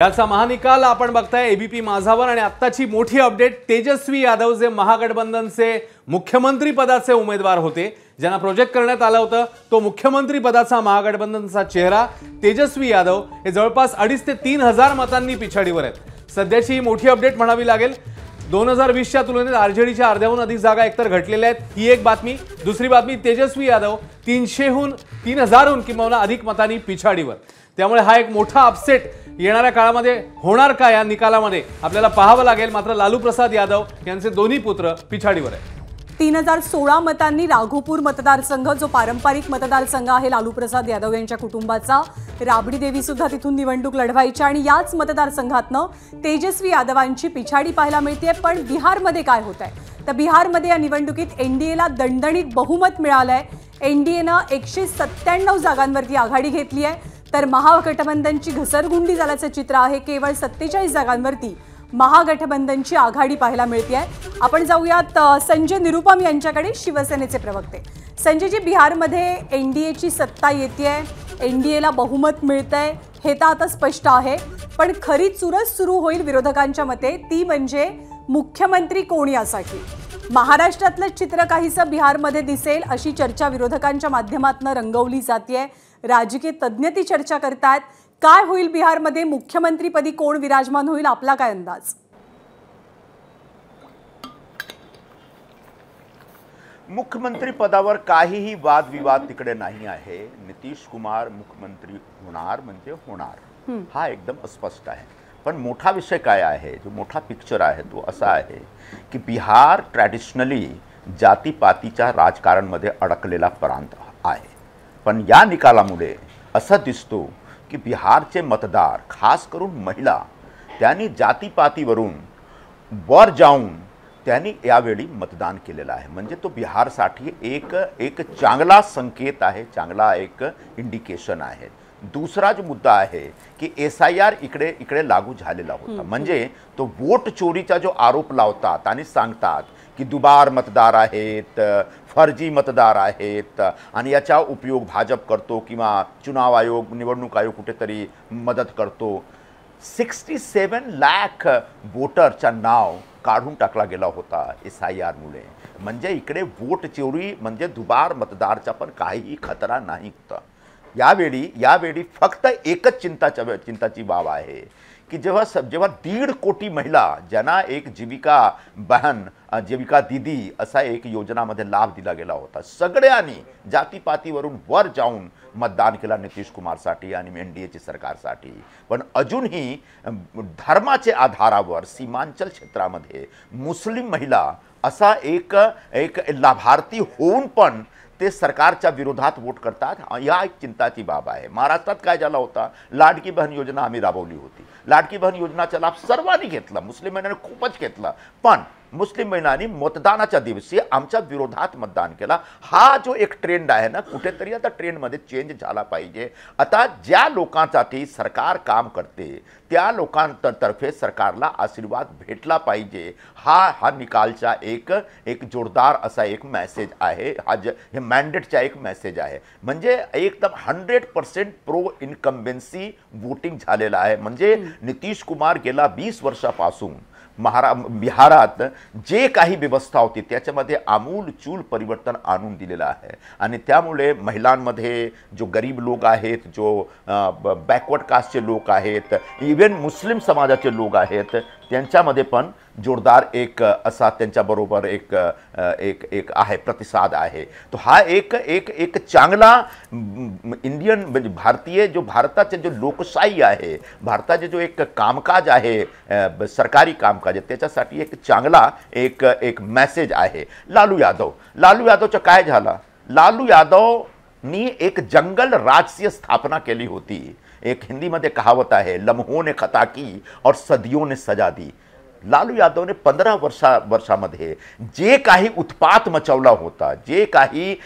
याचा महानिकाल आपण बघताय एबीपी माझावर आणि आत्ताची मोठी अपडेट। तेजस्वी यादव जे महागठबंधनचे मुख्यमंत्री पदाचे उमेदवार होते, ज्यांना प्रोजेक्ट करण्यात आलं होतं, तो मुख्यमंत्री पदाचा महागठबंधनचा चेहरा तेजस्वी यादव हे जवळपास 2.5 ते 3 हजार मतांनी पिछाडीवर आहेत। सध्याची ही मोठी अपडेट म्हणावी लागेल। 2020च्या तुलनेत आरजेडीच्या अर्ध्याहून अधिक जागा एकतर घटलेल्या आहेत, ही एक बातमी। दुसरी बातमी, तेजस्वी यादव 3,000हून किंवा अधिक मतांनी पिछाडीवर। त्यामुळे हा एक मोठा अपसेट येणाऱ्या काळामध्ये होणार का या निकालामध्ये आपल्याला पाहावं लागेल। मात्र लालू प्रसाद यादव यांचे दोन्ही पुत्र पिछाडीवर आहेत। 3016 मतांनी राघोपूर मतदारसंघ, जो पारंपरिक मतदारसंघ आहे लालू प्रसाद यादव यांच्या कुटुंबाचा, राबडी देवी सुद्धा तिथून निवडणूक लढवायच्या आणि याच मतदारसंघातनं तेजस्वी यादवांची पिछाडी पाहायला मिळते। पण बिहारमध्ये काय होत आहे तर बिहारमध्ये या निवडणुकीत एनडीएला दणदणीत बहुमत मिळालंय। एनडीएनं 197 जागांवरती आघाडी घेतली आहे, तर महागठबंधनची घसरगुंडी झाल्याचं चित्र आहे। केवळ 47 जागांवरती महागठबंधनची आघाडी पाहायला मिळते। आपण जाऊयात संजय निरुपम यांच्याकडे, शिवसेनेचे प्रवक्ते। संजयजी, बिहारमध्ये एनडीएची सत्ता येतेय, एनडीएला बहुमत मिळतंय, हे तर आता स्पष्ट आहे। पण खरी चुरस सुरू होईल विरोधकांच्या मते, ती म्हणजे मुख्यमंत्री कोण यासाठी। महाराष्ट्रातलं चित्र काहीसं बिहारमध्ये दिसेल अशी चर्चा विरोधकांच्या माध्यमातून रंगवली जाते। राजकीय तज्ञ ती चर्चा करतात। काय होईल बिहारमध्ये, मुख्यमंत्रीपदी कोण विराजमान होईल, आपला काय अंदाज? मुख्यमंत्री पदावर काहीही वादविवाद तिकडे नाही आहे। नितीश कुमार मुख्यमंत्री होणार म्हणजे होणार, हा एकदम स्पष्ट आहे। पण मोठा विषय काय आहे, जो मोठा पिक्चर आहे तो असा आहे की बिहार ट्रॅडिशनली जातीपातीच्या राजकारणमध्ये अडकलेला प्रांत आहे। पण या निकालामुळे असं दिसतो की बिहारचे मतदार, खास करून महिला, त्यांनी जातीपातीवरून वर जाऊन त्यांनी यावेळी मतदान केलेलं आहे। म्हणजे तो बिहारसाठी एक चांगला संकेत आहे, चांगला एक इंडिकेशन आहे। दुसरा जो मुद्दा आहे की SIR इकडे लागू झालेला होता। म्हणजे तो वोट चोरीचा जो आरोप लावतात आणि सांगतात की दुबार मतदार आहेत, फर्जी मतदार आहेत आणि याचा उपयोग भाजप करतो किंवा चुनाव आयोग, निवडणूक आयोग कुठेतरी मदत करतो। 67 लाख वोटरचा नाव काढून टाकला गेला होता SIR मुळे। म्हणजे इकडे वोट चोरी म्हणजे दुबार मतदारचा पण काहीही खतरा नाही होता। यावेळी फक्त एकच चिंताची बाब आहे की जेव्हा 1.5 कोटी महिला, ज्यांना एक जीविका बहन, जीविका दीदी असा एक योजनामध्ये लाभ दिला गेला होता, सगळ्यांनी जातीपातीवरून वर जाऊन मतदान केला नितीश कुमारसाठी आणि एनडीएची सरकारसाठी। पण अजूनही धर्माच्या आधारावर सीमांचल क्षेत्रामध्ये मुस्लिम महिला असा एक लाभार्थी होऊन पण ते सरकारच्या विरोधात वोट करतात। या एक चिंताची बाब आहे। महाराष्ट्रात काय झाला होता, लाडकी बहन योजना आम्ही राबवली होती। लाडकी बहन योजनाचा लाभ सर्वांनी घेतला, मुस्लिम महिलांनी खूपच घेतला, पण मुस्लिम महिलांनी मतदानाच्या दिवशी आमच्या विरोधात मतदान केला। हा जो एक ट्रेंड आहे ना, कुठेतरी आता ट्रेंडमध्ये चेंज झाला पाहिजे। आता ज्या लोकांसाठी सरकार काम करते त्या लोकांतर्फे सरकारला आशीर्वाद भेटला पाहिजे। हा निकालचा एक जोरदार असा एक मेसेज आहे। हे मॅन्डेटचा एक मेसेज आहे। म्हणजे एकदम 100% प्रो इन्कम्बेन्सी वोटिंग झालेलं आहे। म्हणजे नितीश कुमार गेला 20 वर्षापासून बिहारात जे काही व्यवस्था होती त्याच्यामध्ये आमूलचूल परिवर्तन आणून दिलेलं आहे। आणि त्यामुळे महिलांमध्ये जो गरीब लोक आहेत, जो बॅकवर्ड कास्टचे लोक आहेत, इवन मुस्लिम समाजाचे लोक आहेत, त्यांच्यामध्ये पण जोरदार एक असा त्यांच्याबरोबर एक आहे प्रतिसाद आहे। तो हा एक चांगला इंडियन म्हणजे भारताचे जो लोकशाही आहे, भारताचे जो एक कामकाज आहे, सरकारी कामकाज आहे, त्याच्यासाठी एक चांगला एक मेसेज आहे। लालू यादवचं काय झालं, लालू यादवनी एक जंगल राजची स्थापना केली होती। एक हिंदीमध्ये कहावत आहे, लम्हों ने खता की और सदियों ने सजा दी। लालू यादवने 15 वर्षामध्ये जे काही उत्पात मचवला होता, जे काही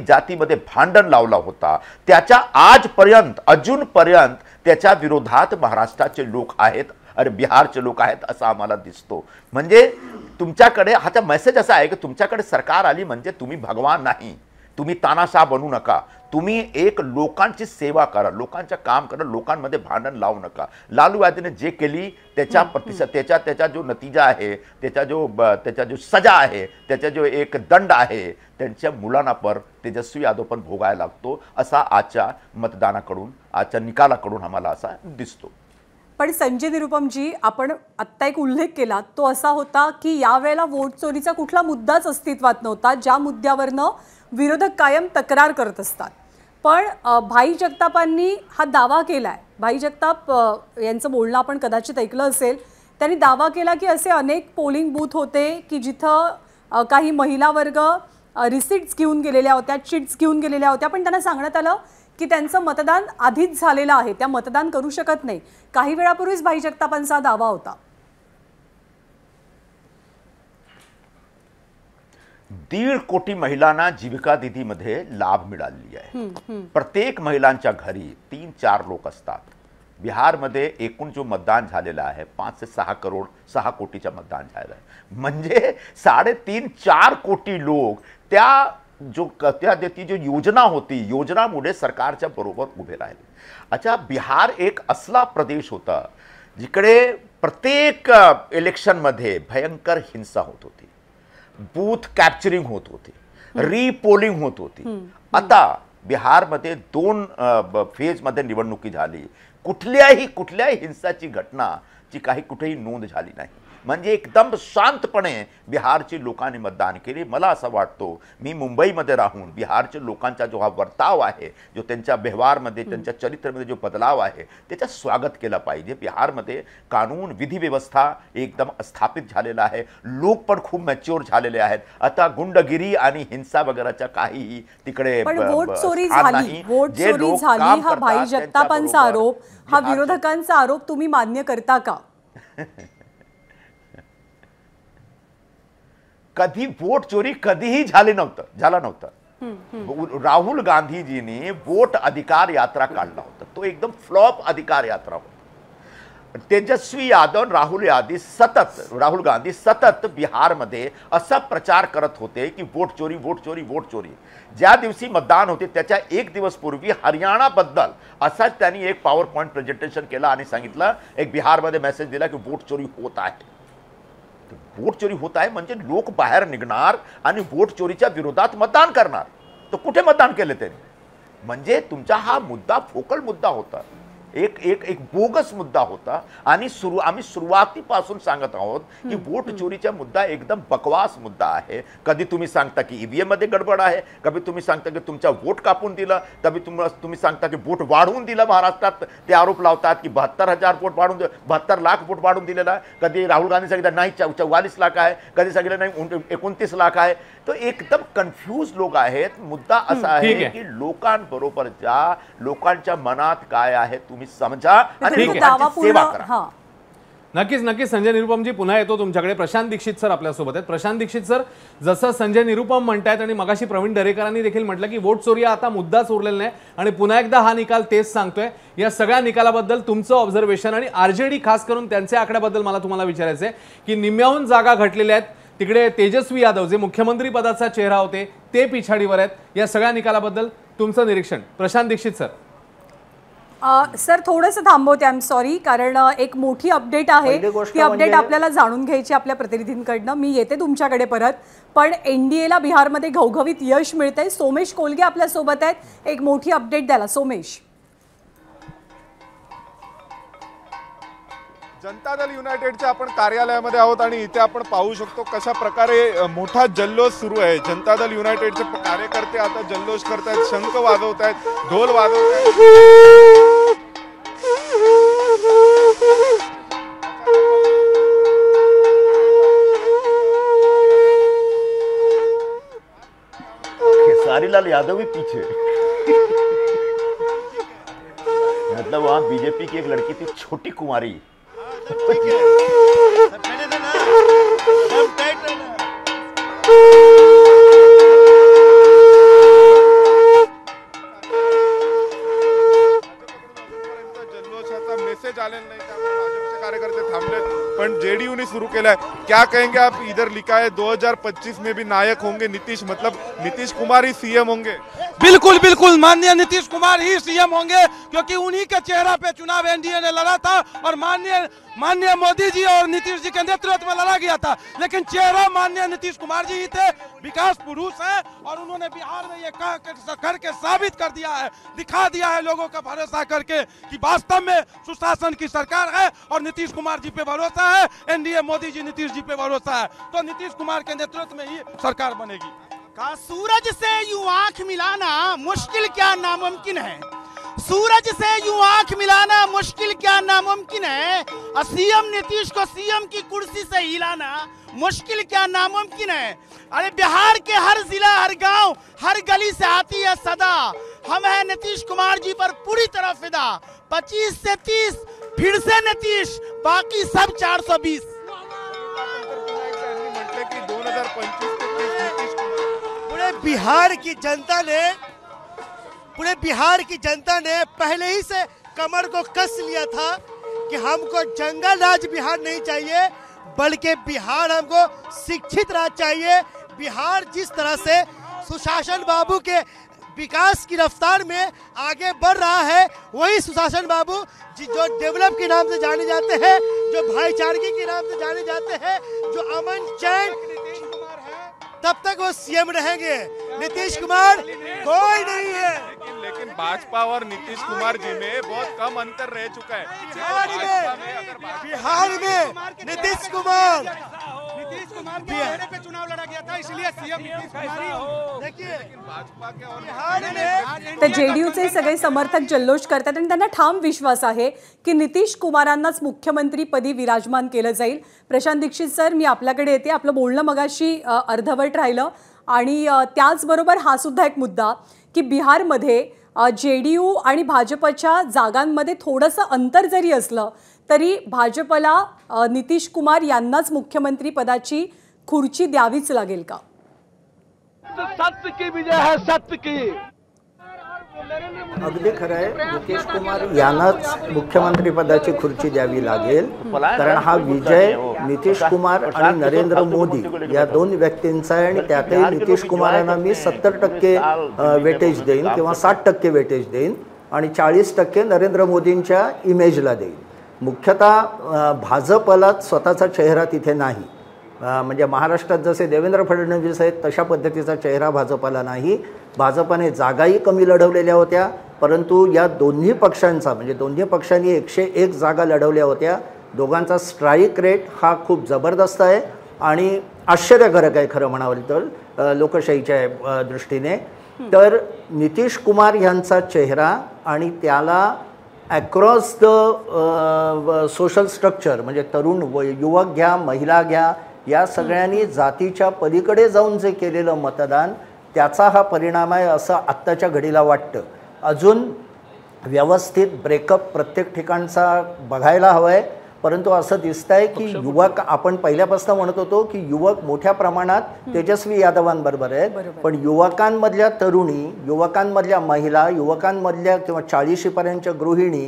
जातीमध्ये भांडण लावला होता, त्याच्या आजपर्यंत अजूनपर्यंत त्याच्या विरोधात महाराष्ट्राचे लोक आहेत आणि बिहारचे लोक आहेत असं आम्हाला दिसतो। म्हणजे तुमच्याकडे हाचा मेसेज असा आहे की तुमच्याकडे सरकार आली म्हणजे तुम्ही भगवान नाही, तुम्ही तानाशाह बनू नका, तुम्ही एक लोकांची सेवा करा, लोकांचं काम करा, लोकांमध्ये भांडण लावू नका. लालू यादवने जे केली त्याच्या प्रतिसाद, त्याचा जो नतीजा आहे, त्याचा जो सजा आहे, त्याचा जो एक दंड आहे, त्यांच्या मुलांना पर तेजस्वी यादव पण भोगायला लागतो, असा आजच्या मतदानाकडून, आजच्या निकालाकडून आम्हाला असा दिसतो. पण संजय निरुपमजी, आपण आत्ता एक उल्लेख केला तो असा होता की यावेळेला वोट चोरीचा कुठला मुद्दाच अस्तित्वात नव्हता, ज्या मुद्द्यावरनं विरोधक कायम तक्रार करत असतात. पण भाई जगतापांनी हा दावा केलाय. भाई जगताप यांचं बोलणं आपण कदाचित ऐकलं असेल. त्यांनी दावा केला की असे अनेक पोलिंग बूथ होते की जिथं काही महिला वर्ग रिसिट्स घेऊन गेलेल्या होत्या, चिट्स घेऊन गेलेल्या होत्या, पण त्यांना सांगण्यात आलं की त्यांचं मतदान आधीच झालेलं आहे, त्या मतदान करू शकत नाही. काही वेळापूर्वीच भाई जगतापांचा दावा होता. 1.5 कोटी महिलांना जीविका दीदीमध्ये लाभ मिळालेली आहे. प्रत्येक महिलांच्या घरी 3-4 लोक असतात. बिहारमध्ये एकूण जो मतदान झालेला आहे 5 ते 6 कोटीचं मतदान झालेलं आहे. म्हणजे 3.5-4 कोटी लोक ती जो योजना होती, योजनामुळे सरकारच्या बरोबर उभे राहिले. अच्छा, बिहार एक असला प्रदेश होता जिकडे प्रत्येक इलेक्शनमध्ये भयंकर हिंसा होत होती, बूथ कॅप्चरिंग होत होती, रिपोलिंग होत होती. आता बिहारमध्ये 2 फेजमध्ये निवडणुकी झाली. कुठल्याही हिंसाची घटनाची काही कुठेही नोंद झाली नाही. म्हणजे एकदम शांतपणे बिहारची लोकांनी मतदान केले. मला असं वाटतो, मी मुंबईमध्ये राहून बिहारच्या लोकांचा जो हा वर्ताव आहे, जो त्यांच्या व्यवहारमध्ये, त्यांच्या चरित्रामध्ये जो बदलाव आहे, त्याचं स्वागत केलं पाहिजे. बिहारमध्ये कानून विधी व्यवस्था एकदम स्थापित झालेला आहे. लोक पण खूप मॅच्युअर झालेले आहेत. आता गुंडगिरी आणि हिंसा वगैरेच्या काहीही तिकडे वोट चोरी झाली हा भाई जगतापांचा आरोप, हा विरोधकांचा आरोप तुम्ही मान्य करता का? कधी वोट चोरी कधीही झाला नव्हता. राहुल गांधीजींनी वोट अधिकार यात्रा काढला होता, तो एकदम फ्लॉप अधिकार यात्रा होता. तेजस्वी यादव, राहुल गांधी सतत बिहारमध्ये असा प्रचार करत होते की वोट चोरी. ज्या दिवशी मतदान होते त्याच्या 1 दिवस पूर्वी हरियाणाबद्दल असाच त्यांनी एक पॉवर पॉइंट प्रेझेंटेशन केलं आणि सांगितलं, एक बिहारमध्ये मेसेज दिला की वोट चोरी होत आहे. वोट चोरी होत आहे म्हणजे लोक बाहेर निघणार आणि वोट चोरीच्या विरोधात मतदान करणार. तर कुठे मतदान केले त्यांनी? म्हणजे तुमचा हा मुद्दा फोकल मुद्दा होता, एक बोगस मुद्दा होता. आणि आम्ही सुरुवातीपासून सांगत आहोत की वोट चोरीचा मुद्दा एकदम बकवास मुद्दा आहे. कधी तुम्ही सांगता की ईव्हीएम मध्ये गडबड आहे, कधी तुम्ही सांगता की तुमचा वोट कापून दिला, कधी तुम्ही सांगता की वोट वाढवून दिला. महाराष्ट्रात ते आरोप लावतात की 72,000 वोट वाढवून 72 लाख वोट वाढवून दिलेला आहे. कधी राहुल गांधी सांगितलं नाही 44 लाख आहे, कधी सांगितलं नाही 29 लाख आहे. तो एकदम कन्फ्यूज लोक आहेत. मुद्दा असा आहे की लोकांबरोबर जा, लोकांच्या मनात काय आहे तुम्ही समजा आणि लोकांची सेवा करा. नक्कीच संजय निरुपमजी, पुन्हा येतो तुमच्याकडे. प्रशांत दीक्षित सर आपल्यासोबत आहेत. प्रशांत दीक्षित सर, जसं संजय निरुपम म्हणतायत आणि मगाशी प्रवीण दरेकरांनी देखील म्हटलं की वोट चोरी आता मुद्दाच उरलेला नाही आणि पुन्हा एकदा हा निकाल तेच सांगतोय. या सगळ्या निकालाबद्दल तुमचं ऑब्झर्वेशन आणि आरजेडी खास करून त्यांच्या आकड्याबद्दल मला तुम्हाला विचारायचं आहे की निम्म्याहून जागा घटलेल्या आहेत. तिकडे तेजस्वी यादव जे मुख्यमंत्री पदाचा चेहरा होते ते पिछाडीवर आहेत. या सगळ्या निकालाबद्दल तुमचं निरीक्षण. प्रशांत दीक्षित सर. सर थोडंसं थांबवते, आय एम सॉरी, कारण एक मोठी अपडेट आहे. ती अपडेट आपल्याला जाणून घ्यायची आपल्या प्रतिनिधींकडनं. मी येते तुमच्याकडे परत. पण एनडीएला बिहारमध्ये घवघवीत यश मिळतंय. सोमेश कोलगे आपल्यासोबत आहेत एक मोठी अपडेट द्यायला. सोमेश. जनता दल युनायटेडच्या आपण कार्यालयामध्ये आहोत आणि इथे आपण पाहू शकतो कशा प्रकारे मोठा जल्लोष सुरू आहे. जनता दल युनायटेडचे कार्यकर्ते आता जल्लोष करतायत, शंख वाजवतायत, ढोल वाजवतायत. खेसारीलाल यादव भी पीछे. मतलब वहां बीजेपी की एक लड़की थी, छोटी कुमारी. जल्लोषाचा मेसेज आलेला नाही, त्यामुळे भाजपच्या कार्यकर्ते थांबलेत पण जेडीयू ने शुरू केला है। क्या कहेंगे आप? इधर लिखा है 2025 में भी नायक होंगे नीतीश, मतलब नीतीश कुमार ही सीएम होंगे। बिल्कुल बिल्कुल माननीय नीतीश कुमार ही सीएम होंगे, क्योंकि उन्हीं के चेहरा पे चुनाव एनडीए ने लड़ा था और माननीय मोदी जी और नीतीश जी के नेतृत्व में लड़ा गया था, लेकिन चेहरा माननीय नीतीश कुमार जी ही थे। विकास पुरुष है और उन्होंने बिहार में ये करके साबित कर दिया है, दिखा दिया है लोगों का भरोसा करके कि वास्तव में सुशासन की सरकार है और नीतीश कुमार जी पे भरोसा है, एनडीए मोदी जी नीतीश जी पे भरोसा है, तो नीतीश कुमार के नेतृत्व में ही सरकार बनेगी। का सूरज से यूं आंख मिलाना मुश्किल क्या नामुमकिन है, सूरज से यूं आंख मिलाना मुश्किल क्या नामुमकिन है, और सीएम नीतीश को सीएम की कुर्सी से हिलाना मुश्किल क्या नामुमकिन है। अरे बिहार के हर जिला, हर गांव, हर गली से आती है सदा, हम हैं नीतीश कुमार जी पर पूरी तरह फिदा। 25 से 30 फिर से नीतीश, बाकी सब 420। म्हटले की 2025 ते 30 नीतीश कुमार। पूरे बिहार की जनता ने पहले ही से कमर को कस लिया था कि हमको जंगल राज बिहार नहीं चाहिए, बल्कि बिहार हमको शिक्षित राज चाहिए। बिहार जिस तरह से सुशासन बाबू के विकास की रफ्तार में आगे बढ़ रहा है, वही सुशासन बाबू जो डेवलप के नाम से जाने जाते हैं, जो भाईचारगी के नाम से जाने जाते हैं, जो अमन चैन, तब तक वो सीएम रहेंगे। नीतीश कुमार कोई नहीं है। लेकिन भाजपा और नीतीश कुमार जी में बहुत कम अंतर रह चुका है। बिहार में नीतीश कुमार के चेहरे पे चुनाव लड़ा गया था, इसलिए सीएम नीतीश कुमार ही हो। देखिए भाजपा के और बिहार में तर जेडीयूचे सगळे समर्थक जल्लोष करतात आणि त्यांना ठाम विश्वास आहे की नितीश कुमारांनाच मुख्यमंत्रीपदी विराजमान केलं जाईल। प्रशांत दीक्षित सर, मी आपल्याकडे येते। आपलं बोलणं मगाशी अर्धवट राहिलं आणि त्याचबरोबर हा सुद्धा एक मुद्दा की बिहारमध्ये जेडीयू आणि भाजपच्या जागांमध्ये थोडंसं अंतर जरी असलं तरी भाजपला नितीश कुमार यांनाच मुख्यमंत्री पदाची खुर्ची द्यावीच लागेल का? सत्य की विजय है, सत्य की। अगदी खरं आहे, नितीश कुमार यांनाच मुख्यमंत्री पदाची खुर्ची द्यावी लागेल, कारण हा विजय नितीश कुमार आणि नरेंद्र मोदी या दोन व्यक्तींचा आहे आणि त्यातही नितीश कुमारांना मी 70% वेटेज देईन किंवा 60% वेटेज देईन आणि 40% नरेंद्र मोदींच्या इमेजला देईन। मुख्यतः भाजपला स्वतःचा चेहरा तिथे नाही, म्हणजे महाराष्ट्रात जसे देवेंद्र फडणवीस आहेत तशा पद्धतीचा चेहरा भाजपला नाही। भाजपने जागाही कमी लढवलेल्या होत्या, परंतु या दोन्ही पक्षांचा म्हणजे दोन्ही पक्षांनी 101 जागा लढवल्या होत्या। दोघांचा स्ट्राईक रेट हा खूप जबरदस्त आहे आणि आश्चर्यकारक आहे खरं म्हणावं तर लोकशाहीच्या दृष्टीने। तर नितीश कुमार यांचा चेहरा आणि त्याला अक्रॉस द सोशल स्ट्रक्चर म्हणजे तरुण युवक घ्या, महिला घ्या, या सगळ्यांनी जातीच्या पलीकडे जाऊन जे केलेलं मतदान त्याचा हा परिणाम आहे असं आत्ताच्या घडीला वाटतं। अजून व्यवस्थित ब्रेकअप प्रत्येक ठिकाणचा बघायला हवं आहे, परंतु असं दिसतंय की युवक, आपण पहिल्यापासून म्हणत होतो की युवक मोठ्या प्रमाणात तेजस्वी यादवांबरोबर आहेत, पण युवकांमधल्या तरुणी, युवकांमधल्या महिला, युवकांमधल्या किंवा 40पर्यंतच्या गृहिणी,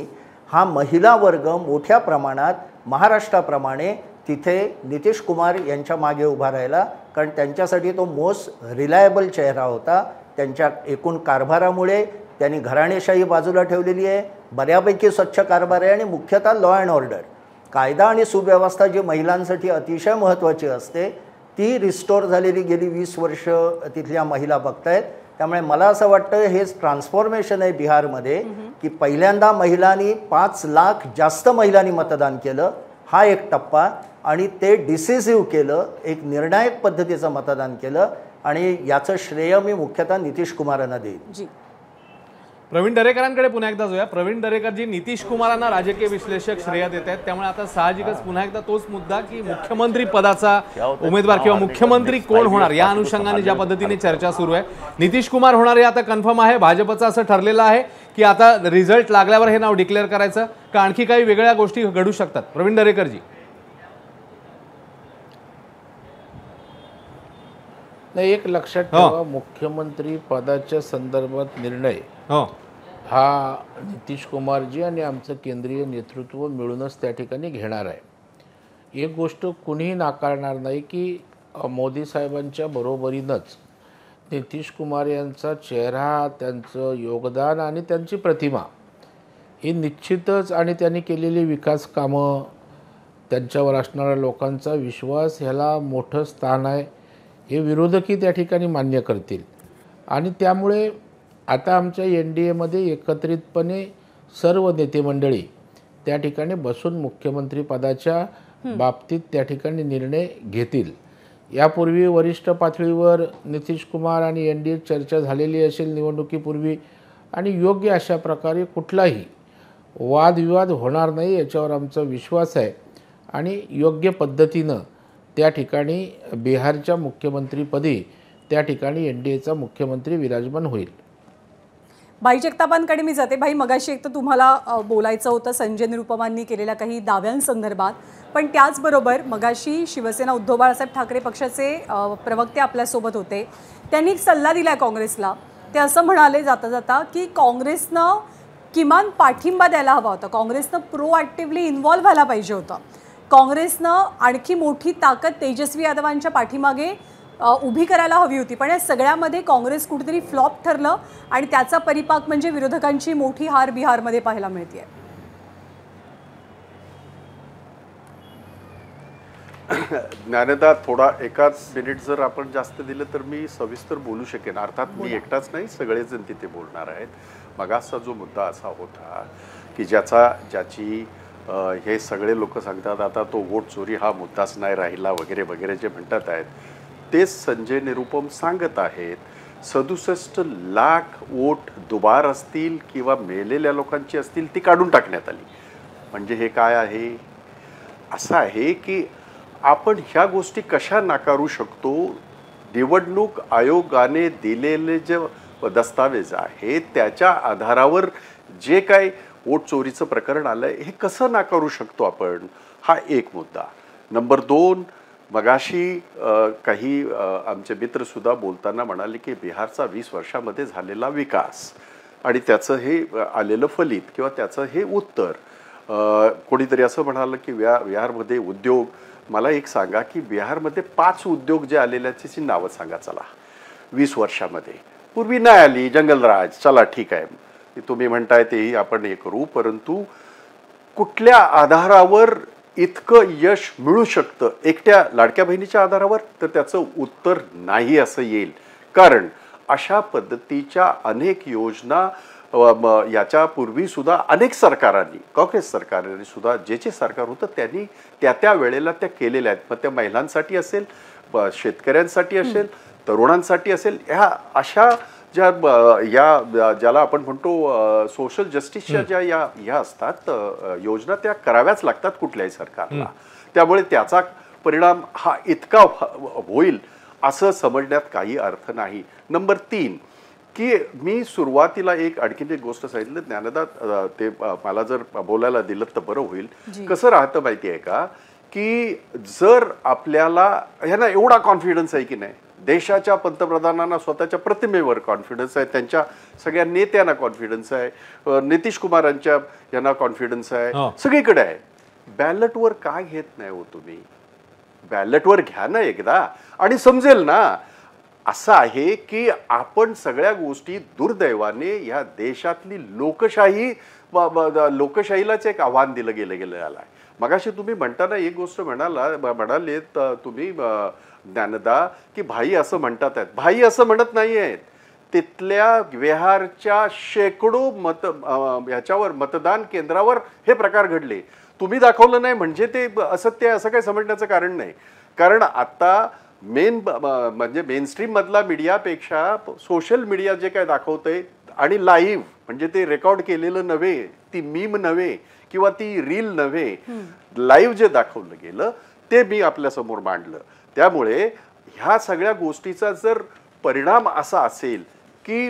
हा महिला वर्ग मोठ्या प्रमाणात महाराष्ट्राप्रमाणे तिथे नितीश कुमार यांच्या मागे उभा राहिला, कारण त्यांच्यासाठी तो मोस्ट रिलायबल चेहरा होता। त्यांच्या एकूण कारभारामुळे त्यांनी घराणेशाही बाजूला ठेवलेली आहे, बऱ्यापैकी स्वच्छ कारभार आहे आणि मुख्यतः लॉ अँड ऑर्डर, कायदा आणि सुव्यवस्था जी महिलांसाठी अतिशय महत्त्वाची असते ती रिस्टोर झालेली गेली 20 वर्ष तिथल्या महिला बघतायत। त्यामुळे मला असं वाटतं हे ट्रान्सफॉर्मेशन आहे बिहारमध्ये की पहिल्यांदा महिलांनी 5 लाख जास्त महिलांनी मतदान केलं, हा एक टप्पा, आणि ते डिसिसिव्ह केलं, एक निर्णायक पद्धतीचं मतदान केलं आणि याचं श्रेय मी मुख्यतः नितीश कुमारांना देईन। प्रवीण दरेकरांकडे पुन्हा एकदा जाऊया। प्रवीण दरेकर जी नितीश कुमारांना राजकीय विश्लेषक श्रेय देत आहेत, त्यामुळे आता साहजिकच पुन्हा एकदा तोच मुद्दा की मुख्यमंत्री पदाचा उमेदवार किंवा मुख्यमंत्री कोण होणार या अनुषंगाने ज्या पद्धतीने चर्चा सुरू आहे, नितीश कुमार होणार हे आता कन्फर्म आहे, भाजपचं असं ठरलेलं आहे की आता रिझल्ट लागल्यावर हे नाव डिक्लेअर करायचं का आणखी काही वेगळ्या गोष्टी घडू शकतात? प्रवीण दरेकर जी। नाही, एक लक्षात ठेवा, मुख्यमंत्री पदाच्या संदर्भात निर्णय हा नितीश कुमारजी आणि आमचं केंद्रीय नेतृत्व मिळूनच त्या ठिकाणी घेणार आहे। एक गोष्ट कुणीही नाकारणार नाही की मोदी साहेबांच्या बरोबरीनंच नितीश कुमार यांचा चेहरा, त्यांचं योगदान आणि त्यांची प्रतिमा ही निश्चितच, आणि त्यांनी केलेली विकास कामं, त्यांच्यावर असणारा लोकांचा विश्वास, ह्याला मोठं स्थान आहे, हे विरोधकही त्या ठिकाणी मान्य करतील। आणि त्यामुळे आता आमच्या NDAमध्ये एकत्रितपणे सर्व नेते मंडळी त्या ठिकाणी बसून मुख्यमंत्री पदाच्या बाबतीत त्या ठिकाणी निर्णय घेतील। यापूर्वी वरिष्ठ पातळीवर नितीश कुमार आणि NDA चर्चा झालेली असेल निवडणुकीपूर्वी, आणि योग्य अशा प्रकारे कुठलाही वादविवाद होणार नाही याच्यावर आमचा विश्वास आहे, आणि योग्य पद्धतीनं त्या ठिकाणी बिहारच्या मुख्यमंत्रीपदी त्या ठिकाणी NDAचा मुख्यमंत्री विराजमान होईल। भाई जगतापांकडे मी जाते। भाई, मगाशी एक तर तुम्हाला बोलायचं होतं संजय निरुपमांनी केलेल्या काही दाव्यांसंदर्भात, पण त्याचबरोबर मगाशी शिवसेना उद्धव बाळासाहेब ठाकरे पक्षाचे प्रवक्ते आपल्यासोबत होते। त्यांनी एक सल्ला दिला काँग्रेसला। ते असं म्हणाले जाता जाता की काँग्रेसनं किमान पाठिंबा द्यायला हवा होता, काँग्रेसनं प्रोॲक्टिव्हली इन्व्हॉल्व्ह व्हायला पाहिजे होतं, काँग्रेसनं आणखी मोठी ताकद तेजस्वी यादवांच्या पाठीमागे उभी करायला हवी होती। पण या सगळ्यामध्ये काँग्रेस कुठेतरी फ्लॉप ठरलं आणि त्याचा परिपाक म्हणजे विरोधकांची मोठी हार बिहारमध्ये पाहायला मिळते। ज्ञानदा, थोडा एकाच मिनिट जर आपण जास्त दिलं तर मी सविस्तर बोलू शकेन। अर्थात मी एकटाच नाही, सगळेजण तिथे बोलणार आहेत। मगाचा जो मुद्दा असा होता की ज्याची हे सगळे लोक सांगतात आता तो वोट चोरी हा मुद्दाच नाही राहिला वगैरे वगैरे जे म्हणतात आहेत, तेच संजय निरुपम सांगत आहेत। 67 लाख वोट दुबार असतील किंवा मेलेल्या लोकांची असतील ती काढून टाकण्यात आली। म्हणजे हे काय आहे? असं आहे की आपण ह्या गोष्टी कशा नाकारू शकतो? निवडणूक आयोगाने दिलेले जे दस्तावेज आहेत त्याच्या आधारावर जे काय वोट चोरीचं प्रकरण आलंय हे कसं नाकारू शकतो आपण? हा एक मुद्दा। नंबर 2, मगाशी काही आमचे मित्रसुद्धा बोलताना म्हणाले की बिहारचा 20 वर्षामध्ये झालेला विकास आणि त्याचं हे आलेलं फलित किंवा त्याचं हे उत्तर, कोणीतरी असं म्हणालं की बिहारमध्ये उद्योग, मला एक सांगा की बिहारमध्ये 5 उद्योग जे आलेल्याची नावं सांगा चला 20 वर्षामध्ये। पूर्वी नाही आली, जंगलराज, चला ठीक आहे तुम्ही म्हणताय तेही आपण हे करू, परंतु कुठल्या आधारावर इतकं यश मिळू शकतं? एकट्या लाडक्या बहिणीच्या आधारावर? तर त्याचं उत्तर नाही असं येईल, कारण अशा पद्धतीच्या अनेक योजना याच्यापूर्वी सुद्धा अनेक सरकारांनी, काँग्रेस सरकारने सुद्धा, जे सरकार होतं त्यांनी त्या वेळेला त्या केलेल्या आहेत। मग त्या महिलांसाठी असेल, शेतकऱ्यांसाठी असेल, तरुणांसाठी असेल, ह्या अशा ज्याला आपण म्हणतो सोशल जस्टिसच्या ज्या या असतात योजना, त्या कराव्याच लागतात कुठल्याही सरकारला। त्यामुळे त्याचा परिणाम हा इतका होईल असं समजण्यात काही अर्थ नाही। नंबर 3 की मी सुरुवातीला आणखीन एक गोष्ट सांगितलं ज्ञानदा, ते मला जर बोलायला दिलं तर बरं होईल। कसं राहतं माहिती आहे का की जर आपल्याला ह्यांना एवढा कॉन्फिडन्स आहे की नाही, देशाच्या पंतप्रधानांना स्वतःच्या प्रतिमेवर कॉन्फिडन्स आहे, त्यांच्या सगळ्या नेत्यांना कॉन्फिडन्स आहे, नितीश कुमारांच्या यांना कॉन्फिडन्स आहे, सगळीकडे आहे, बॅलेटवर का घेत नाही हो तुम्ही? बॅलेटवर घ्या ना एकदा आणि समजेल ना। असं आहे की आपण सगळ्या गोष्टी दुर्दैवाने या देशातली लोकशाहीलाच एक आव्हान दिलं गेलेलं आहे। मगाशी तुम्ही म्हणताना एक गोष्ट म्हणाले तुम्ही ज्ञानदा की भाई असं म्हणतात आहेत, भाई असं म्हणत नाही आहेत। तिथल्या बिहारच्या शेकडो ह्याच्यावर मतदान केंद्रावर हे प्रकार घडले, तुम्ही दाखवलं नाही म्हणजे ते असत्य असं काही समजण्याचं कारण नाही। कारण आता म्हणजे मेनस्ट्रीम मधला मीडियापेक्षा सोशल मीडिया जे काय दाखवतंय आणि लाईव्ह, म्हणजे ते रेकॉर्ड केलेलं नव्हे, ती मीम नव्हे किंवा ती रील नव्हे, लाईव्ह जे दाखवलं गेलं ते मी आपल्या समोर मांडलं। त्यामुळे ह्या सगळ्या गोष्टीचा जर परिणाम असा असेल की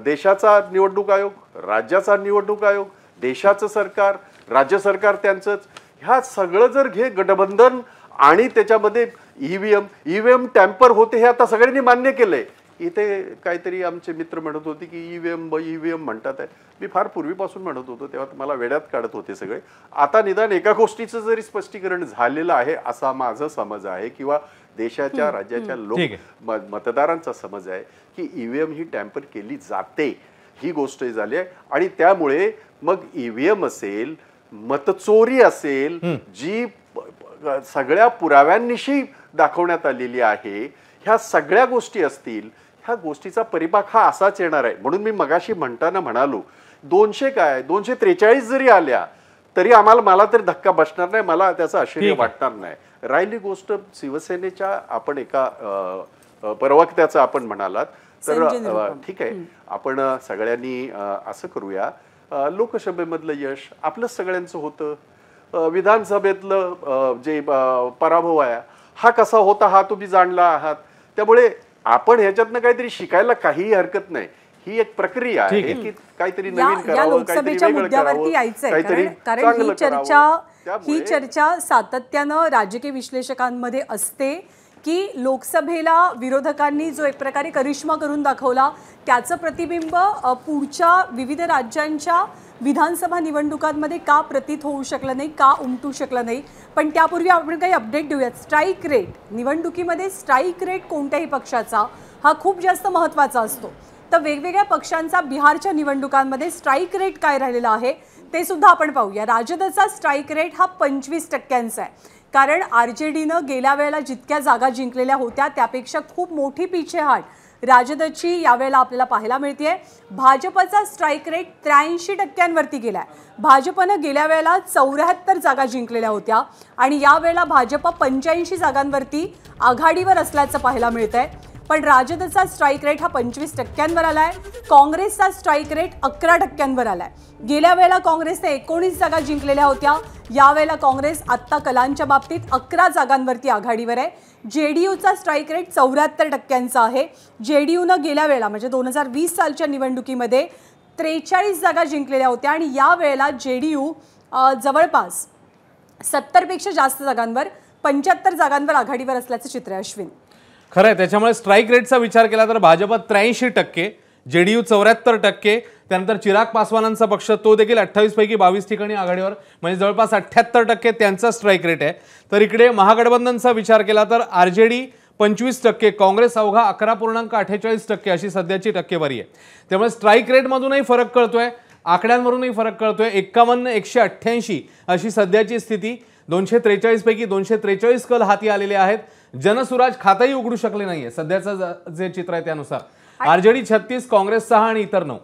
देशाचा निवडणूक आयोग, राज्याचा निवडणूक आयोग, देशाचं सरकार, राज्य सरकार त्यांचंच, ह्या सगळं जर गठबंधन आणि त्याच्यामध्ये ईव्हीएम टॅम्पर होते हे आता सगळ्यांनी मान्य केलंय, इथे काहीतरी आमचे मित्र म्हणत होते की ईव्हीएम म्हणतात आहे. मी फार पूर्वीपासून म्हणत होतो, तेव्हा मला वेड्यात काढत होते सगळे. आता निदान एका गोष्टीचं जरी स्पष्टीकरण झालेलं आहे असा माझा समज आहे, किंवा देशाच्या राज्याच्या लोक मतदारांचा समज आहे की ईव्हीएम ही टॅम्पर केली जाते, ही गोष्ट झाली आहे. आणि त्यामुळे मग ईव्हीएम असेल, मतचोरी असेल, जी सगळ्या पुराव्यांनिशी दाखवण्यात आलेली आहे, ह्या सगळ्या गोष्टी असतील, ह्या गोष्टीचा परिपाक हा असाच येणार आहे. म्हणून मी मगाशी म्हणताना म्हणालो 200 काय 243 जरी आल्या तरी मला तरी धक्का बसणार नाही, मला त्याचं आश्चर्य वाटणार नाही. राहिली गोष्ट शिवसेनेच्या, आपण एका प्रवक्त्याचं आपण म्हणालात तर ठीक आहे, आपण सगळ्यांनी असं करूया, लोकसभेमधलं यश आपलं सगळ्यांचं होतं, विधानसभेतलं जे पराभव आहे हा कसा होता हा तुम्ही जाणला आहात. त्यामुळे आपण ह्याच्यातनं काहीतरी शिकायला काहीही हरकत नाही. ही एक प्रक्रिया आहे की काहीतरी नवीन करावं, काहीतरी वेगळं करावं, कारण ही चर्चा सातत्यानं राजकीय विश्लेषकांमध्ये असते की लोकसभेला विरोधकांनी जो एक प्रकारे करिश्मा करून दाखवला त्याचं प्रतिबिंब पुढच्या विविध राज्यांच्या विधानसभा निवडणुकांमध्ये का प्रतीत होऊ शकलं नाही, का उमटू शकलं नाही. पण त्यापूर्वी आपण काही अपडेट देऊयात. स्ट्राईक रेट, निवडणुकीमध्ये स्ट्राईक रेट कोणत्याही पक्षाचा हा खूप जास्त महत्त्वाचा असतो. तर वेगवेगळ्या पक्षांचा बिहारच्या निवडणुकांमध्ये स्ट्राईक रेट काय राहिलेला आहे ते सुद्धा आपण पाहूया. राजदचा स्ट्राईक रेट हा 25% आहे, कारण RJDनं गेल्या वेळेला जितक्या जागा जिंकलेल्या होत्या त्यापेक्षा खूप मोठी पिछेहाट राजदची यावेळेला आपल्याला पाहायला मिळते. भाजपचा स्ट्राईक रेट 83% गेलाय. भाजपनं गेल्या वेळेला 74 जागा जिंकलेल्या होत्या आणि यावेळेला भाजप 85 जागांवरती आघाडीवर असल्याचं पाहायला मिळतंय. पण राजदचा स्ट्राईक रेट हा 25% आलाय. काँग्रेसचा स्ट्राईक रेट 11% आलाय. गेल्या वेळेला काँग्रेसने 19 जागा जिंकलेल्या होत्या, यावेळेला काँग्रेस आत्ता कलांच्या बाबतीत 11 जागांवरती आघाडीवर आहे. JDUचा स्ट्राईक रेट 74% आहे. JDUनं गेल्या वेळेला म्हणजे 2020 सालच्या निवडणुकीमध्ये 43 जागा जिंकलेल्या होत्या आणि यावेळेला JDU जवळपास 70पेक्षा जास्त जागांवर 75 जागांवर आघाडीवर असल्याचं चित्र आहे. अश्विन, खरं आहे. त्याच्यामुळे स्ट्राईक रेटचा विचार केला तर भाजप 83%, JDU 74%, त्यानंतर चिराग पासवानांचा पक्ष तो देखील 28 पैकी 22 ठिकाणी आघाडीवर, म्हणजे जवळपास 78% त्यांचा स्ट्राईक रेट आहे. तर इकडे महागठबंधनचा विचार केला तर RJD 25%, काँग्रेस अवघा 11.48% अशी सध्याची टक्केवारी आहे. त्यामुळे स्ट्राईक रेटमधूनही फरक कळतोय, आकड्यांवरूनही फरक कळतोय. 51-188 अशी सध्याची स्थिती. 243 पैकी 243 कल हाती आलेले आहेत. जनसुराज खातंही उघडू शकले नाहीये सध्याचं जे चित्र आहे त्यानुसार. RJD 36, काँग्रेस 6 आणि इतर 9.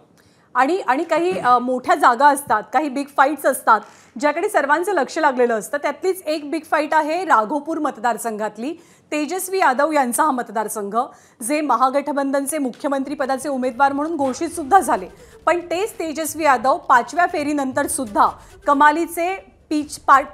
आणि काही मोठ्या जागा असतात, काही बिग फाईट्स असतात ज्याकडे सर्वांचं लक्ष लागलेलं असतं. त्यातलीच एक बिग फाईट आहे राघोपूर मतदारसंघातली. तेजस्वी यादव यांचा हा मतदारसंघ, जे महागठबंधनचे मुख्यमंत्री पदाचे उमेदवार म्हणून घोषित सुद्धा झाले. पण तेच तेजस्वी यादव 5व्या फेरीनंतर सुद्धा कमालीचे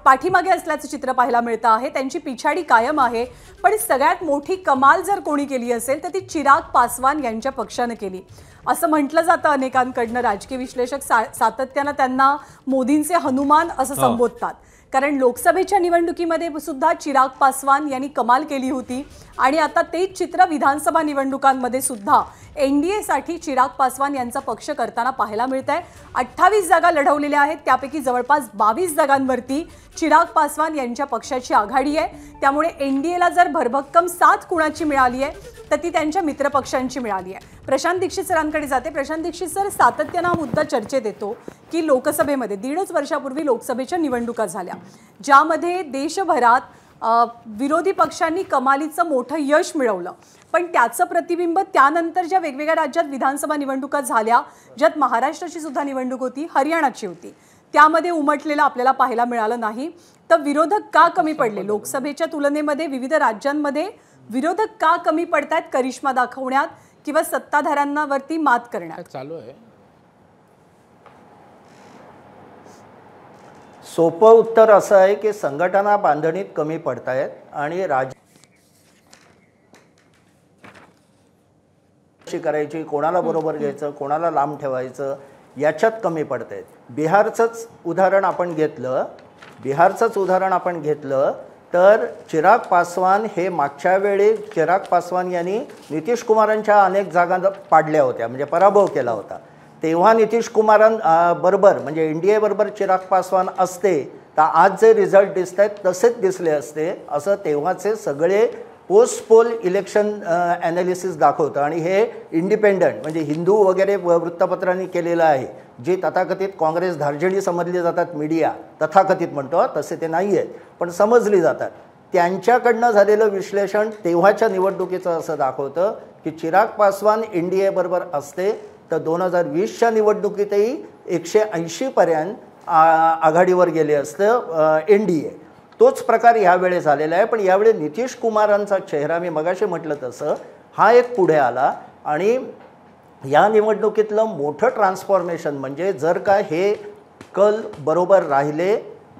पाठीमागे असल्याचं चित्र पाहायला मिळतं आहे. त्यांची पिछाडी कायम आहे. पण सगळ्यात मोठी कमाल जर कोणी केली असेल तर ती चिराग पासवान यांच्या पक्षानं केली असं म्हटलं जातं अनेकांकडनं. राजकीय विश्लेषक सातत्यानं त्यांना मोदींचे हनुमान असं संबोधतात, कारण लोकसभेच्या निवडणुकीमध्ये सुद्धा चिराग पासवान यांनी कमाल केली होती आणि आता तेच चित्र विधानसभा निवडणुकांमध्ये सुद्धा NDA साठी चिराग पासवान यांचा पक्ष करताना पाहायला मिळत आहे. 28 जागा लढवलेल्या आहेत, त्यापैकी जवळपास 22 जागांवरती चिराग पासवान यांच्या पक्षाची आघाडी आहे. त्यामुळे NDAला जर भरभक्कम साथ कुणाची मिळाली आहे तर ती त्यांच्या मित्रपक्षांची मिळाली आहे. प्रशांत दीक्षित सरांकडे जाते. प्रशांत दीक्षित सर, सातत्यानं हा मुद्दा चर्चेत येतो की लोकसभेमध्ये 1.5 वर्षापूर्वी लोकसभेच्या निवडणुका झाल्या ज्यामध्ये देशभरात विरोधी पक्षांनी कमालीचं मोठं यश मिळवलं. पण त्याचं प्रतिबिंब त्यानंतर ज्या वेगवेगळ्या राज्यात विधानसभा निवडणुका झाल्या, ज्यात महाराष्ट्राची सुद्धा निवडणूक होती, हरियाणाची होती, त्यामध्ये उमटलेलं आपल्याला पाहायला मिळालं नाही. तर विरोधक का कमी पडले? लोकसभेच्या तुलनेमध्ये विविध राज्यांमध्ये विरोधक का कमी पडतायत करिश्मा दाखवण्यात किंवा सत्ताधाऱ्यांवरती मात करण्यात? चालू आहे. सोपं उत्तर असं आहे की संघटना बांधणीत कमी पडतायत आणि करायची, कोणाला बरोबर घ्यायचं, कोणाला लांब ठेवायचं याच्यात कमी पडतायत. बिहारचंच उदाहरण आपण घेतलं तर चिराग पासवान हे मागच्या वेळी चिराग पासवान यांनी नितीश कुमारांच्या अनेक जागा पाडल्या होत्या, म्हणजे पराभव केला होता. तेव्हा नितीश कुमारांबरोबर म्हणजे NDA बरोबर चिराग पासवान असते तर आज जे रिझल्ट दिसत आहेत तसेच दिसले असते, असं तेव्हाचे सगळे पोस्ट पोल इलेक्शन ॲनालिसिस दाखवतं. आणि हे इंडिपेंडंट म्हणजे हिंदू वगैरे वृत्तपत्रांनी केलेलं आहे. जे तथाकथित काँग्रेस धार्जिणी समजली जातात, मीडिया तथाकथित म्हणतो, तसे ते नाही आहेत पण समजली जातात, त्यांच्याकडनं झालेलं विश्लेषण तेव्हाच्या निवडणुकीचं असं दाखवतं की चिराग पासवान NDA बरोबर असते तर 2020च्या निवडणुकीतही 180 पर्यंत आघाडीवर गेले असतं NDA. तोच प्रकार यावेळी झालेला आहे. पण यावेळी नितीश कुमारांचा चेहरा मी मगाशी म्हटलं तसं हा एक पुढे आला. आणि या निवडणुकीतलं मोठं ट्रान्सफॉर्मेशन म्हणजे जर का हे कल बरोबर राहिले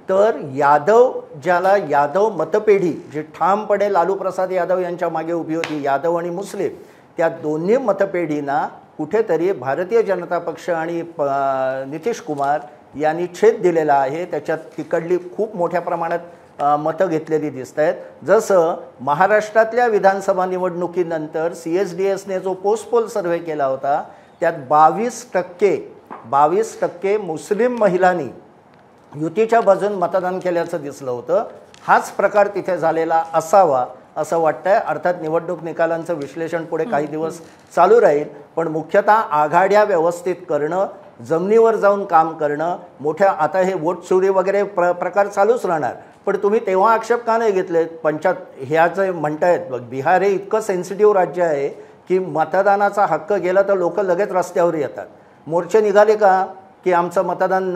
तर यादव, ज्याला यादव मतपेढी जी ठामपणे लालू प्रसाद यादव यांच्या मागे उभी होती, यादव आणि मुस्लिम, त्या दोन्ही मतपेढींना कुठेतरी भारतीय जनता पक्ष आणि नितीश कुमार यांनी छेद दिलेला आहे. त्याच्यात तिकडली खूप मोठ्या प्रमाणात मतं घेतलेली दिसत आहेत. जसं महाराष्ट्रातल्या विधानसभा निवडणुकीनंतर CSDSने जो पोस्ट पोल सर्व्हे केला होता त्यात 22% मुस्लिम महिलांनी युतीच्या बाजून मतदान केल्याचं दिसलं होतं. हाच प्रकार तिथे झालेला असावा असं वाटतंय. अर्थात निवडणूक निकालांचं विश्लेषण पुढे काही दिवस चालू राहील, पण मुख्यतः आघाड्या व्यवस्थित करणं, जमिनीवर जाऊन काम करणं, मोठ्या आता हे वोट चोरी वगैरे प्रकार चालूच राहणार. पण तुम्ही तेव्हा आक्षेप का नाही घेतलेत? ह्या जे म्हणतायत, बिहार हे इतकं सेन्सिटिव्ह राज्य आहे की मतदानाचा हक्क गेला तर लोक लगेच रस्त्यावर येतात. मोर्चे निघाले का की आमचं मतदान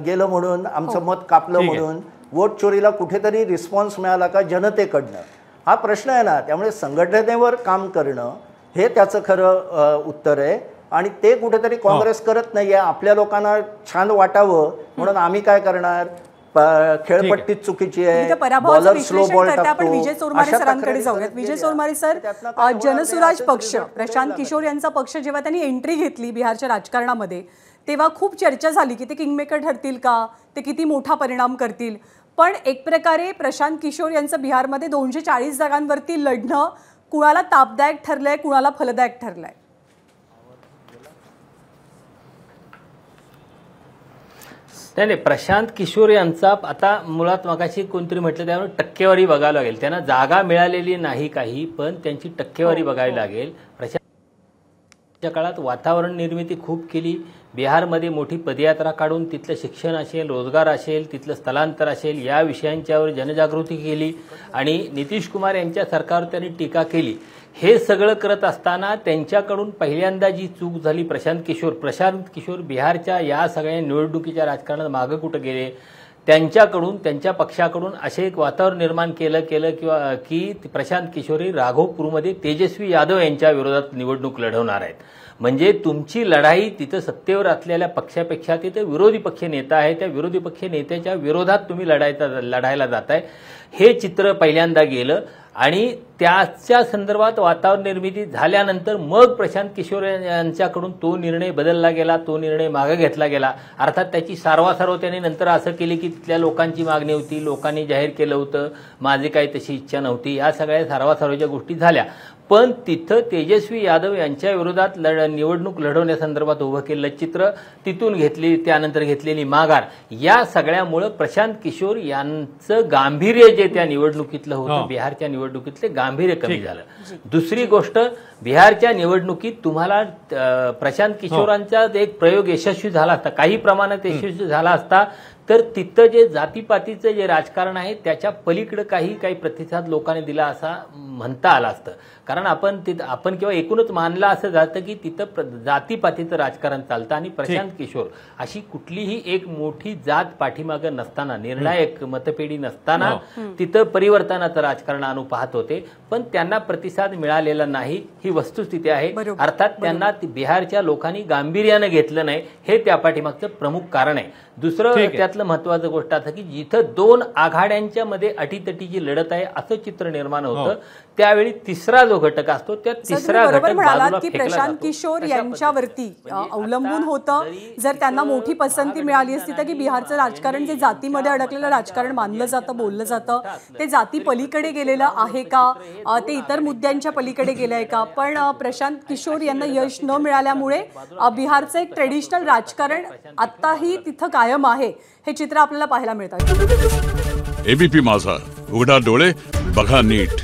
गेलं म्हणून, आमचं मत कापलं म्हणून? वोट चोरीला कुठेतरी रिस्पॉन्स मिळाला का जनतेकडनं? हा प्रश्न आहे ना. त्यामुळे संघटनेवर काम करणं हे त्याचं खरं उत्तर आहे. आणि ते कुठेतरी काँग्रेस करत नाही आहे. आपल्या लोकांना छान वाटावं म्हणून आम्ही काय करणार, खेळपट्टी चुकीची आहे, बॉलर स्लो बॉल टाकतो. विजय चोरमारे सरांकडे जाऊयात. विजय चोरमारे सर, जनसुराज पक्ष, प्रशांत किशोर यांचा पक्ष जेव्हा त्यांनी एंट्री घेतली बिहारच्या राजकारणामध्ये तेव्हा खूप चर्चा झाली की ते किंगमेकर ठरतील का, ते किती मोठा परिणाम करतील. पण एक प्रकारे प्रशांत किशोर यांचं बिहारमध्ये 240 जागांवरती लढणं कुणाला तापदायक ठरलंय, कुणाला फलदायक ठरलंय? नाही, प्रशांत किशोर यांचा आता मुळात मगाशी कोणतरी म्हटलं त्यामुळे टक्केवारी बघायला लागेल. त्यांना जागा मिळालेली नाही काही, पण त्यांची टक्केवारी बघावी लागेल. प्रशांतच्या काळात वातावरण निर्मिती खूप केली. बिहारमध्ये मोठी पदयात्रा काढून तिथलं शिक्षण असेल, रोजगार असेल, तिथलं स्थलांतर असेल, या विषयांच्यावर जनजागृती केली आणि नितीश कुमार यांच्या सरकारवर त्यांनी टीका केली. हे सगळं करत असताना त्यांच्याकडून पहिल्यांदा जी चूक झाली, प्रशांत किशोर बिहारच्या या सगळ्या निवडणुकीच्या राजकारणात मागं कुठं गेले, त्यांच्याकडून, त्यांच्या पक्षाकडून असे एक वातावरण निर्माण केलं किंवा की प्रशांत किशोर हे राघोपूरमध्ये तेजस्वी यादव यांच्या विरोधात निवडणूक लढवणार आहेत. म्हणजे तुमची लढाई तिथं सत्तेवर असलेल्या पक्षापेक्षा तिथं विरोधी पक्ष नेता आहे, त्या विरोधी पक्ष नेत्याच्या विरोधात तुम्ही लढायला जाताय, हे चित्र पहिल्यांदा गेलं. आणि त्याच्या संदर्भात वातावरण निर्मिती झाल्यानंतर मग प्रशांत किशोर यांच्याकडून तो निर्णय बदलला गेला, तो निर्णय मागे घेतला गेला. अर्थात त्याची सारवासारव त्यांनी नंतर असं केली की तिथल्या लोकांची मागणी होती, लोकांनी जाहीर केलं होतं, माझी काही तशी इच्छा नव्हती, या सगळ्या सारवासारवच्या गोष्टी झाल्या. पण तिथं तेजस्वी यादव यांच्या विरोधात निवडणूक लढवण्यासंदर्भात उभं केलेलं चित्र, तिथून त्यानंतर घेतलेली माघार, या सगळ्यामुळं प्रशांत किशोर यांचं गांभीर्य जे त्या निवडणुकीतलं होतं, बिहारच्या निवडणुकीतले गांभीर्य कमी झालं. दुसरी गोष्ट, बिहारच्या निवडणुकीत तुम्हाला प्रशांत किशोरांचा एक प्रयोग यशस्वी झाला असता, काही प्रमाणात यशस्वी झाला असता, तर तिथं जे जातीपातीचं जे राजकारण आहे त्याच्या पलीकडे काही प्रतिसाद लोकांनी दिला असा म्हणता आला असतं. कारण आपण किंवा एकूणच मानलं असं जातं की तिथं जातीपातीचं राजकारण चालतं आणि प्रशांत किशोर अशी कुठलीही एक मोठी जात पाठीमागं नसताना, निर्णायक मतपेढी नसताना तिथं परिवर्तनाचं राजकारण आणू पाहत होते, पण त्यांना प्रतिसाद मिळालेला नाही, ही वस्तुस्थिती आहे. अर्थात त्यांना बिहारच्या लोकांनी गांभीर्यानं घेतलं नाही, हे त्या पाठीमागचं प्रमुख कारण आहे. दुसरं त्यात त्यातलं महत्वाचं गोष्ट असं की जिथं दोन आघाड्यांच्या मध्ये अटीतटीची लढत आहे असं चित्र निर्माण होतं त्यावेळी तिसरा जो घटक असतो त्या तिसरा बरोबर घटक म्हणालात बाजूला की फेकला प्रशांत जातो. किशोर अशा यांच्यावरती पद्धतीने अवलंबून आता होतं जरी जर त्यांना मोठी पसंती मिळाली असती तर की बिहारचं राजकारण जे जातीमध्ये अडकलेलं राजकारण मानलं जातं बोललं जातं ते जाती पलीकडे गेलेलं आहे का ते इतर मुद्द्यांच्या पलीकडे गेलं आहे का पण प्रशांत किशोर यांना यश न मिळाल्यामुळे बिहारचं एक ट्रेडिशनल राजकारण आत्ताही तिथं कायम आहे हे चित्र आपल्याला पाहायला मिळतं. एबीपी माझा, उघडा डोळे बघा नीट.